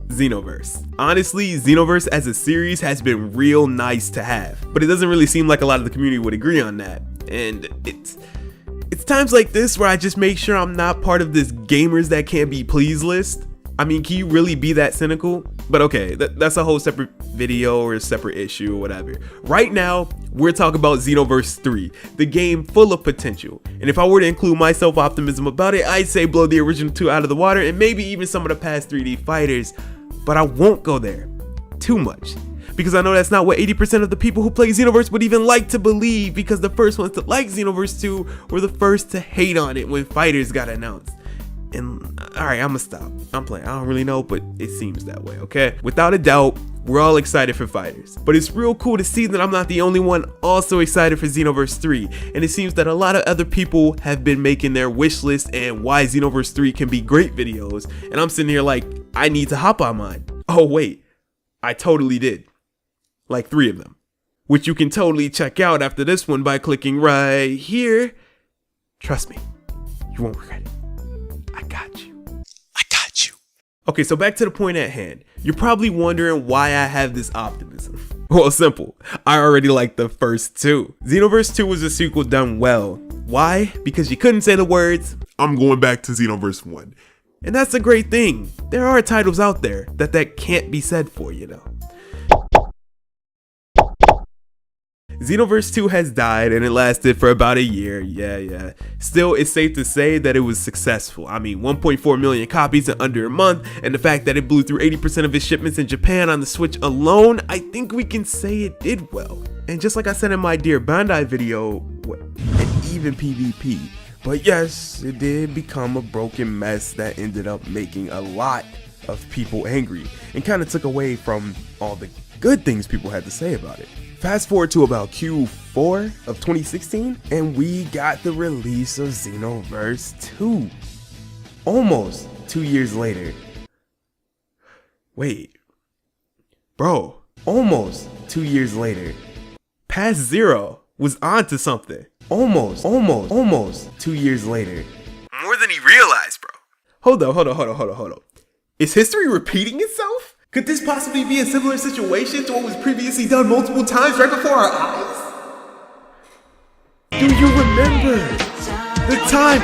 Xenoverse. Honestly, Xenoverse as a series has been real nice to have, but it doesn't really seem like a lot of the community would agree on that. And it's times like this where I just make sure I'm not part of this gamers that can't be pleased list. I mean, can you really be that cynical? But okay, that's a whole separate video or a separate issue or whatever. Right now, we're talking about Xenoverse 3, the game full of potential. And if I were to include my self-optimism about it, I'd say blow the original 2 out of the water and maybe even some of the past 3D fighters. But I won't go there too much, because I know that's not what 80% of the people who play Xenoverse would even like to believe, because the first ones to like Xenoverse 2 were the first to hate on it when fighters got announced. And alright, I'ma stop. I'm playing. I don't really know, but it seems that way, okay? Without a doubt, we're all excited for fighters. But it's real cool to see that I'm not the only one also excited for Xenoverse 3. And it seems that a lot of other people have been making their wish list and why Xenoverse 3 can be great videos. And I'm sitting here like, I need to hop on mine. Oh wait, I totally did. Like 3 of them. Which you can totally check out after this one by clicking right here. Trust me, you won't regret it. I got you. I got you. Okay, so back to the point at hand. You're probably wondering why I have this optimism. Well, simple. I already liked the first 2. Xenoverse 2 was a sequel done well. Why? Because you couldn't say the words, I'm going back to Xenoverse 1. And that's a great thing. There are titles out there that can't be said for, you know. Xenoverse 2 has died and it lasted for about a year, yeah. Still, it's safe to say that it was successful. I mean, 1.4 million copies in under a month, and the fact that it blew through 80% of its shipments in Japan on the Switch alone, I think we can say it did well. And just like I said in my Dear Bandai video, and even PvP, but yes, it did become a broken mess that ended up making a lot of people angry and kind of took away from all the good things people had to say about it. Fast forward to about Q4 of 2016, and we got the release of Xenoverse 2. Almost 2 years later. Wait. Bro, almost 2 years later. Past Zero was onto something. Almost 2 years later. More than he realized, bro. Hold up. Is history repeating itself? Could this possibly be a similar situation to what was previously done multiple times right before our eyes? Do you remember the time?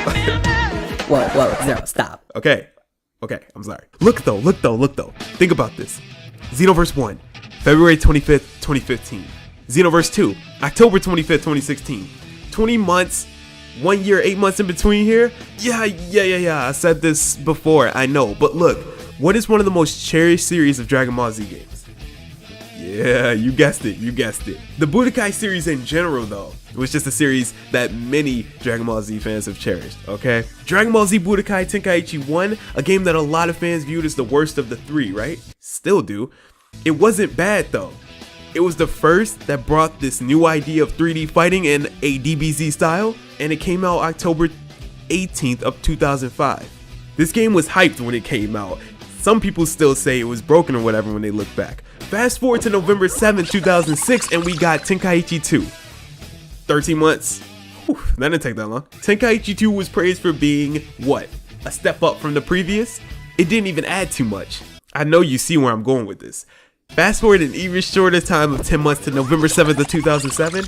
Whoa, Zero, stop. Okay, I'm sorry. Look though. Think about this. Xenoverse 1, February 25th, 2015. Xenoverse 2, October 25th, 2016. 20 months, 1 year, 8 months in between here? Yeah, I said this before, I know, but look. What is one of the most cherished series of Dragon Ball Z games? Yeah, you guessed it. The Budokai series in general, though, was just a series that many Dragon Ball Z fans have cherished, okay? Dragon Ball Z Budokai Tenkaichi 1, a game that a lot of fans viewed as the worst of the 3, right? Still do. It wasn't bad, though. It was the first that brought this new idea of 3D fighting in a DBZ style, and it came out October 18th of 2005. This game was hyped when it came out. Some people still say it was broken or whatever when they look back. Fast forward to November 7th, 2006, and we got Tenkaichi 2. 13 months. Whew, that didn't take that long. Tenkaichi 2 was praised for being, what? A step up from the previous? It didn't even add too much. I know you see where I'm going with this. Fast forward an even shorter time of 10 months to November 7th of 2007,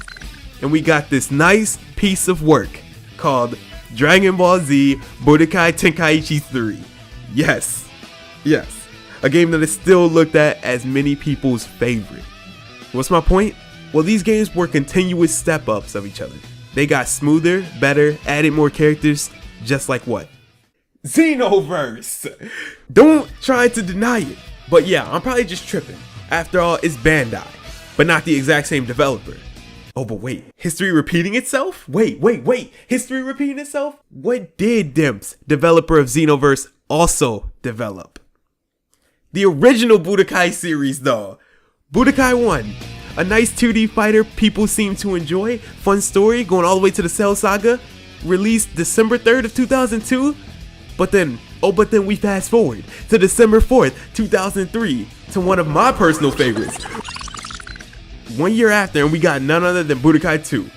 and we got this nice piece of work called Dragon Ball Z Budokai Tenkaichi 3. Yes, a game that is still looked at as many people's favorite. What's my point? Well, these games were continuous step-ups of each other. They got smoother, better, added more characters, just like what? Xenoverse! Don't try to deny it. But yeah, I'm probably just tripping. After all, it's Bandai, but not the exact same developer. Oh, but wait, history repeating itself? Wait, history repeating itself? What did Dimps, developer of Xenoverse, also develop? The original Budokai series though. Budokai 1, a nice 2D fighter people seem to enjoy, fun story going all the way to the Cell Saga, released December 3rd of 2002, but then we fast forward to December 4th, 2003, to one of my personal favorites. 1 year after, and we got none other than Budokai 2.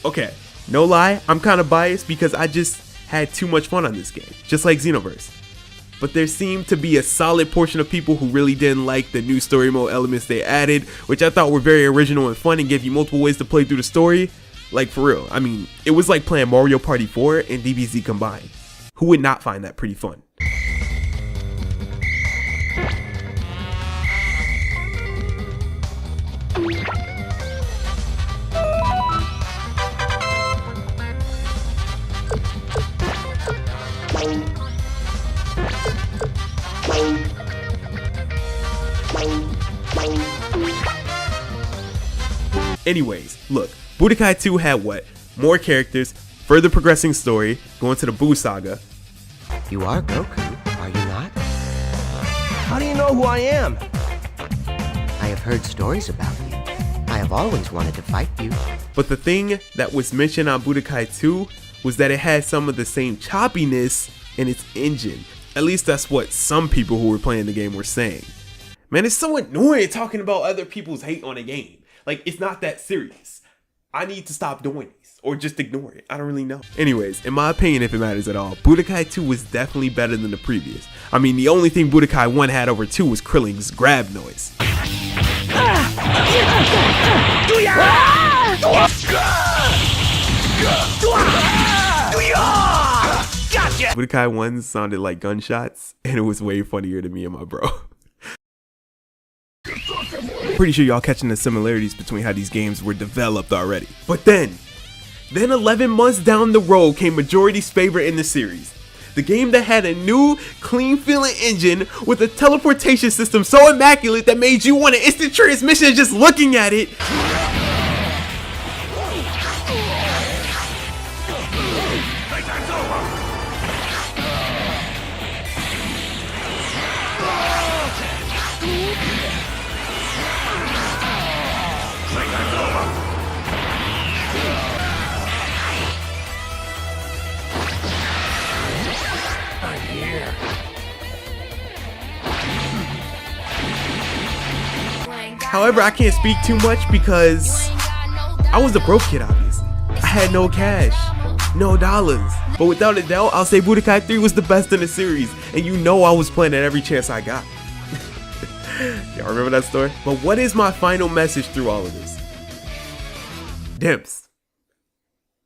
Okay, no lie, I'm kind of biased because I just had too much fun on this game, just like Xenoverse. But there seemed to be a solid portion of people who really didn't like the new story mode elements they added, which I thought were very original and fun and gave you multiple ways to play through the story. Like for real, I mean, it was like playing Mario Party 4 and DBZ combined. Who would not find that pretty fun? Anyways, look, Budokai 2 had what? More characters, further progressing story, going to the Buu saga. You are Goku, are you not? How do you know who I am? I have heard stories about you. I have always wanted to fight you. But the thing that was mentioned on Budokai 2 was that it had some of the same choppiness in its engine. At least that's what some people who were playing the game were saying. Man, it's so annoying talking about other people's hate on a game. Like, it's not that serious. I need to stop doing this or just ignore it. I don't really know. Anyways, in my opinion, if it matters at all, Budokai 2 was definitely better than the previous. I mean, the only thing Budokai 1 had over 2 was Krillin's grab noise. Budokai 1 sounded like gunshots, and it was way funnier to me and my bro. Pretty sure y'all catching the similarities between how these games were developed already. But then 11 months down the road came majority's favorite in the series. The game that had a new, clean feeling engine with a teleportation system so immaculate that made you want an instant transmission just looking at it. However, I can't speak too much because I was a broke kid, obviously. I had no cash, no dollars. But without a doubt, I'll say Budokai 3 was the best in the series. And you know I was playing it every chance I got. Y'all remember that story? But what is my final message through all of this? Dimps,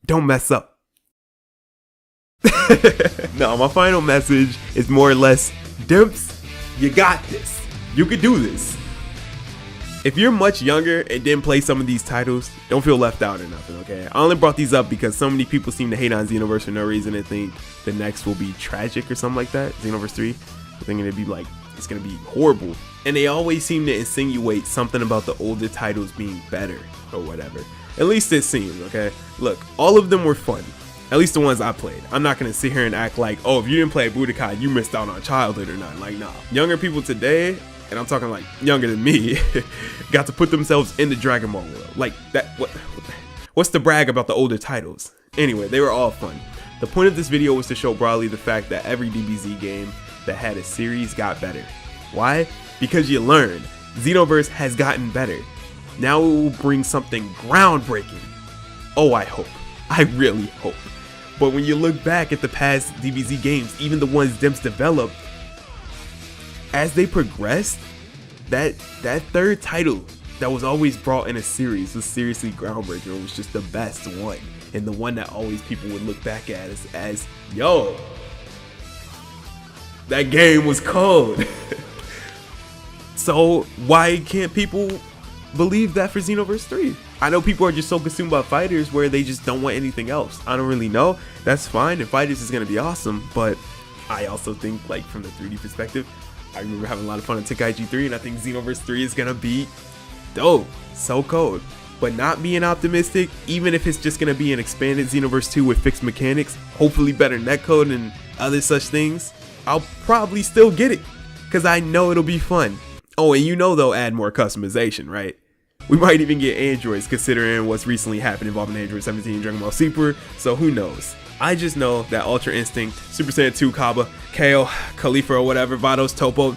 don't mess up. No, my final message is more or less, Dimps, you got this. You could do this. If you're much younger and didn't play some of these titles, don't feel left out or nothing, okay? I only brought these up because so many people seem to hate on Xenoverse for no reason and think the next will be tragic or something like that. Xenoverse 3, they're thinking it'd be like, it's gonna be horrible. And they always seem to insinuate something about the older titles being better or whatever. At least it seems, okay? Look, all of them were fun. At least the ones I played. I'm not gonna sit here and act like, oh, if you didn't play Budokai, you missed out on childhood or nothing. Like, nah. Younger people today, and I'm talking like younger than me, got to put themselves in the Dragon Ball world. Like that, what's the brag about the older titles? Anyway, they were all fun. The point of this video was to show broadly the fact that every DBZ game that had a series got better. Why? Because you learn. Xenoverse has gotten better. Now it will bring something groundbreaking. Oh, I hope. I really hope. But when you look back at the past DBZ games, even the ones Dimps developed, as they progressed, that third title that was always brought in a series was seriously groundbreaking. It was just the best one, and the one that always people would look back at as yo, that game was cold. So why can't people believe that for Xenoverse 3? I know people are just so consumed by fighters where they just don't want anything else. I don't really know. That's fine, and fighters is gonna be awesome, but I also think, like, from the 3D perspective, I remember having a lot of fun in Tenkaichi 3, and I think Xenoverse 3 is gonna be dope, so cold. But not being optimistic, even if it's just gonna be an expanded Xenoverse 2 with fixed mechanics, hopefully better netcode and other such things, I'll probably still get it, because I know it'll be fun. Oh, and you know they'll add more customization, right? We might even get androids, considering what's recently happened involving Android 17 and Dragon Ball Super, so who knows. I just know that Ultra Instinct, Super Saiyan 2 Kaba, Kale, Khalifa or whatever, Vados, Topo,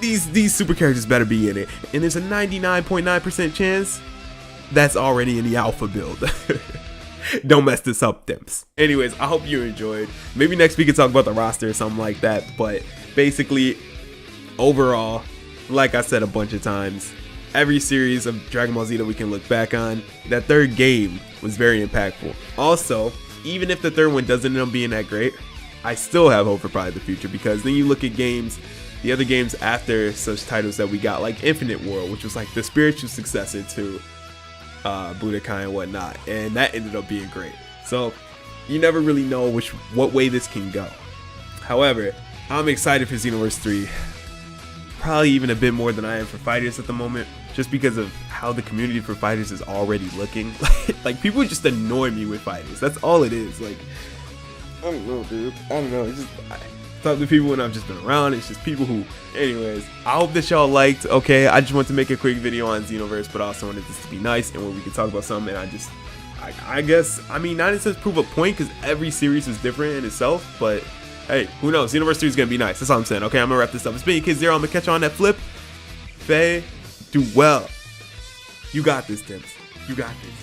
these super characters better be in it. And there's a 99.9% chance that's already in the alpha build. Don't mess this up, Dimps. Anyways, I hope you enjoyed. Maybe next week we can talk about the roster or something like that. But basically, overall, like I said a bunch of times, every series of Dragon Ball Z that we can look back on, that third game was very impactful. Also, even if the third one doesn't end up being that great, I still have hope for probably the future, because then you look at games, the other games after such titles that we got, like Infinite World, which was like the spiritual successor to Budokai and whatnot, and that ended up being great. So you never really know what way this can go. However, I'm excited for Xenoverse 3, probably even a bit more than I am for Fighters at the moment, just because of how the community for Fighters is already looking. Like people just annoy me with Fighters. That's all it is. Like, I don't know, dude. I don't know. It's just, I talk to people when I've just been around. It's just people who, anyways, I hope that y'all liked. Okay, I just want to make a quick video on Xenoverse, but I also wanted this to be nice and where we can talk about something. And I guess, I mean, not in sense prove a point, because every series is different in itself, but hey, who knows? Xenoverse 3 is going to be nice. That's all I'm saying. Okay, I'm going to wrap this up. It's been Kid Zero. I'm going to catch you on that flip. Faye, do well. You got this, Dimps. You got this.